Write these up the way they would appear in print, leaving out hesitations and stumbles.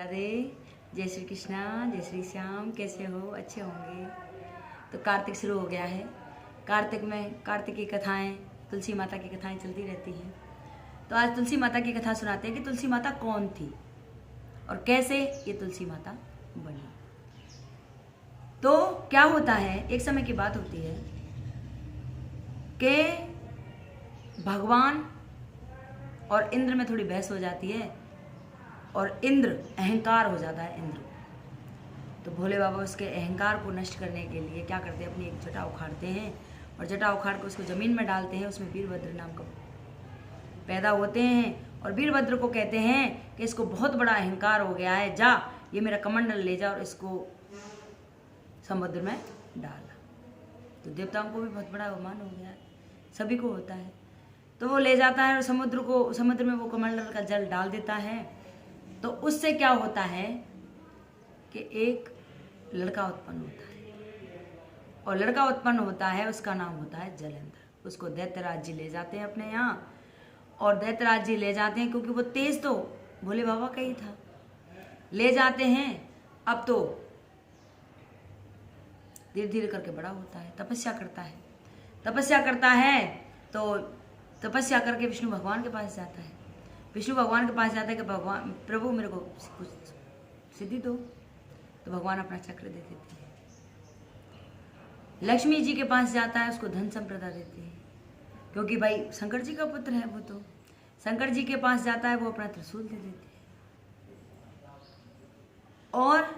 राधे। जय श्री कृष्णा, जय श्री श्याम। कैसे हो? अच्छे होंगे। तो कार्तिक शुरू हो गया है। कार्तिक में कार्तिक की कथाएं, तुलसी माता की कथाएं चलती रहती हैं। तो आज तुलसी माता की कथा सुनाते हैं कि तुलसी माता कौन थी और कैसे ये तुलसी माता बनी। तो क्या होता है, एक समय की बात होती है कि भगवान और इंद्र में थोड़ी बहस हो जाती है और इंद्र अहंकार हो जाता है। इंद्र तो भोले बाबा उसके अहंकार को नष्ट करने के लिए क्या करते हैं, अपनी एक जटा उखाड़ते हैं और जटा उखाड़ कर उसको ज़मीन में डालते हैं। उसमें वीरभद्र नाम का पैदा होते हैं और वीरभद्र को कहते हैं कि इसको बहुत बड़ा अहंकार हो गया है, जा ये मेरा कमंडल ले जा और इसको समुद्र में डाला। तो देवताओं को भी बहुत बड़ा अवमान हो गया है, सभी को होता है। तो वो ले जाता है और समुद्र में वो कमंडल का जल डाल देता है। तो उससे क्या होता है कि एक लड़का उत्पन्न होता है और लड़का उत्पन्न होता है, उसका नाम होता है जलेंद्र। उसको दैत्यराज जी ले जाते हैं अपने यहाँ और दैत्यराज जी ले जाते हैं क्योंकि वो तेज तो भोले बाबा का ही था। ले जाते हैं। अब तो धीरे धीरे करके बड़ा होता है, तपस्या करता है। तो तपस्या करके विष्णु भगवान के पास जाता है। विष्णु भगवान के पास जाता है कि भगवान प्रभु मेरे को कुछ सिद्धि दो। तो भगवान अपना चक्र दे देते हैं। लक्ष्मी जी के पास जाता है, उसको धन संपदा देते हैं क्योंकि भाई शंकर जी का पुत्र है वो। तो शंकर जी के पास जाता है, वो अपना त्रिशूल दे देते हैं। और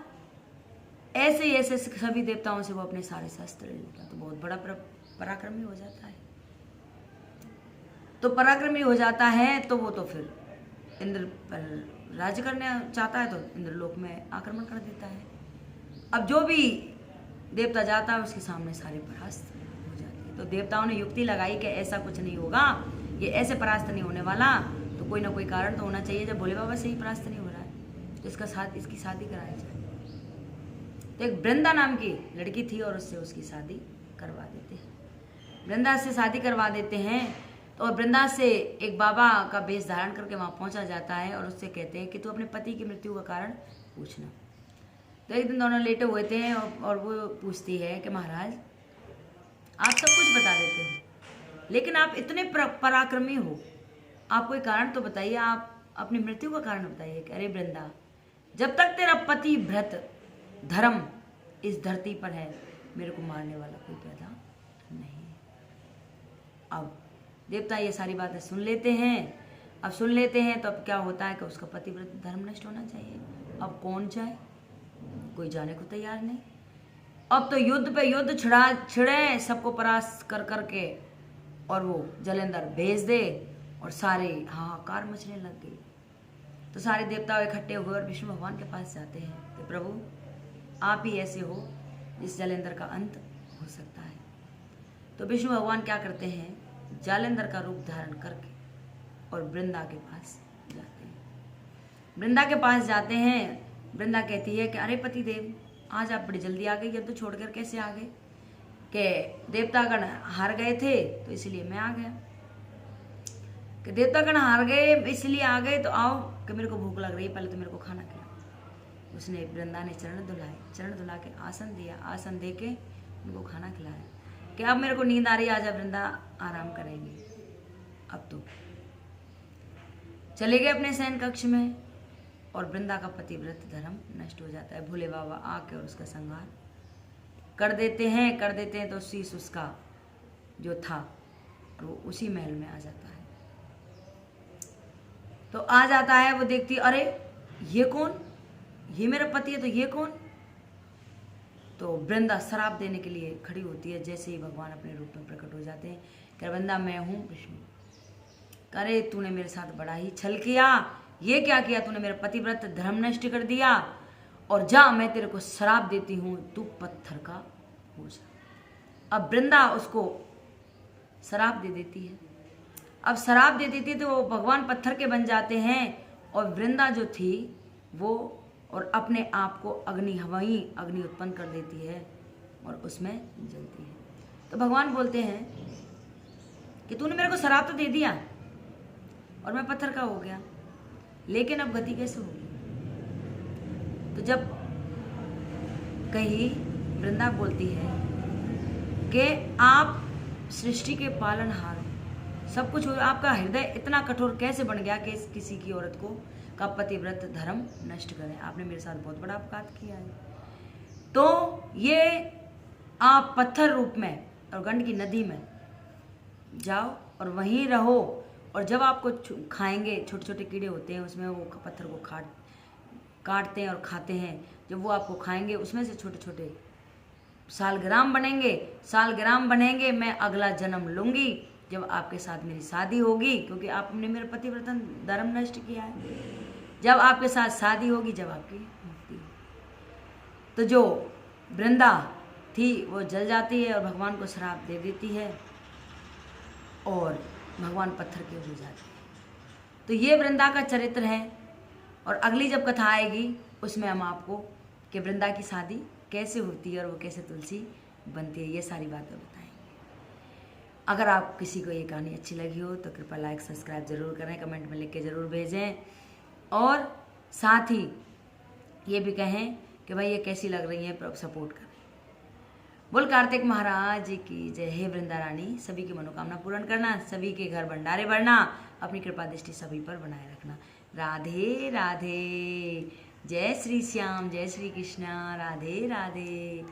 ऐसे ही ऐसे सभी देवताओं से वो अपने सारे शस्त्र ले लेता है। तो बहुत बड़ा पराक्रमी हो जाता है। तो पराक्रमी हो जाता है तो वो तो फिर इंद्र पर राज्य करने चाहता है, तो इंद्रलोक में आक्रमण कर देता है। अब जो भी देवता जाता है उसके सामने सारे परास्त हो जाते हैं। तो देवताओं ने युक्ति लगाई कि ऐसा कुछ नहीं होगा, ये ऐसे परास्त नहीं होने वाला, तो कोई ना कोई कारण तो होना चाहिए। जब भोले बाबा से ही परास्त नहीं हो रहा है तो इसकी शादी कराई जाए। तो एक वृंदा नाम की लड़की थी और उससे उसकी शादी करवा देते हैं। वृंदा से शादी करवा देते हैं। तो और वृंदा से एक बाबा का वेश धारण करके वहाँ पहुँचा जाता है और उससे कहते हैं कि तू अपने पति की मृत्यु का कारण पूछना। तो एक दिन दोनों लेटे हुए थे और वो पूछती है कि महाराज आप सब कुछ बता देते हो, लेकिन आप इतने पराक्रमी हो, आप कोई कारण तो बताइए, आप अपनी मृत्यु का कारण बताइए। कि अरे वृंदा, जब तक तेरा पति व्रत धर्म इस धरती पर है, मेरे को मारने वाला कोई पैदा नहीं। अब देवता ये सारी बातें सुन लेते हैं। तो अब क्या होता है कि उसका पतिव्रत धर्म नष्ट होना चाहिए। अब कौन जाए, कोई जाने को तैयार नहीं। अब तो युद्ध पे युद्ध छिड़े, सबको परास्त कर करके और वो जलेंद्र भेज दे और सारे हाहाकार मचने लग गई। तो सारे देवता इकट्ठे हुए और विष्णु भगवान के पास जाते हैं कि प्रभु आप ही ऐसे हो जिस जलेंद्र का अंत हो सकता है। तो विष्णु भगवान क्या करते हैं, जालेंद्र का रूप धारण करके और वृंदा के पास जाते हैं। वृंदा के पास जाते हैं। वृंदा कहती है कि अरे पतिदेव, आज आप बड़ी जल्दी आ गए, युद्ध छोड़कर कैसे आ गए? कि देवतागण हार गए थे तो इसलिए मैं आ गया। कि देवतागण हार गए इसलिए आ गए, तो आओ कि मेरे को भूख लग रही है, पहले तो मेरे को खाना खिलाओ। उसने वृंदा ने चरण धुला के आसन दिया, आसन दे के उनको खाना खिलाया कि अब मेरे को नींद आ रही है, आजा वृंदा आराम करेंगे। अब तो चले गए अपने शयन कक्ष में और वृंदा का पतिव्रत धर्म नष्ट हो जाता है। भोले बाबा आके और उसका संहार कर देते हैं। तो शीश उसका जो था वो उसी महल में आ जाता है। तो आ जाता है, वो देखती अरे ये कौन, ये मेरा पति है, तो ये कौन? तो वृंदा श्राप देने के लिए खड़ी होती है। जैसे ही भगवान अपने रूप में प्रकट हो जाते हैं कि वृंदा मैं हूँ विष्णु। अरे तूने मेरे साथ बड़ा ही छल किया, ये क्या किया तूने, मेरा पतिव्रत धर्म नष्ट कर दिया, और जा मैं तेरे को श्राप देती हूँ, तू पत्थर का हो जा। अब वृंदा उसको श्राप दे देती है। अब श्राप दे देती है तो वो भगवान पत्थर के बन जाते हैं और वृंदा जो थी वो और अपने आप को अग्नि उत्पन्न कर देती है और उसमें जलती है। तो भगवान बोलते हैं कि तूने मेरे को श्राप तो दे दिया और मैं पत्थर का हो गया, लेकिन अब गति कैसे होगी? तो जब कहीं वृंदा बोलती है कि आप सृष्टि के पालनहार हो, सब कुछ हो, आपका हृदय इतना कठोर कैसे बन गया कि किसी की औरत को का पतिव्रत धर्म नष्ट करे? आपने मेरे साथ बहुत बड़ा अपघात किया है। तो ये आप पत्थर रूप में और गंड की नदी में जाओ और वहीं रहो, और जब आपको खाएंगे, छोटे छोटे कीड़े होते हैं उसमें, वो पत्थर को काटते हैं और खाते हैं। जब वो आपको खाएंगे उसमें से छोटे छोटे सालग्राम बनेंगे। मैं अगला जन्म लूंगी जब आपके साथ मेरी शादी होगी, क्योंकि आपने मेरा पतिव्रत धर्म नष्ट किया है। जब आपके साथ शादी होगी, जब आपकी मुक्ति। तो जो वृंदा थी वो जल जाती है और भगवान को श्राप दे देती है और भगवान पत्थर के हो जाते हैं। तो ये वृंदा का चरित्र है। और अगली जब कथा आएगी उसमें हम आपको कि वृंदा की शादी कैसे होती है और वो कैसे तुलसी बनती है, ये सारी बातें बताएंगे। अगर आप किसी को ये कहानी अच्छी लगी हो तो कृपया लाइक सब्सक्राइब जरूर करें, कमेंट में लिख के ज़रूर भेजें, और साथ ही ये भी कहें कि भाई ये कैसी लग रही है, सपोर्ट करें। बोल कार्तिक महाराज की जय। हे वृंदा रानी, सभी की मनोकामना पूर्ण करना, सभी के घर भंडारे भरना, अपनी कृपा दृष्टि सभी पर बनाए रखना। राधे राधे। जय श्री श्याम, जय श्री कृष्णा। राधे राधे।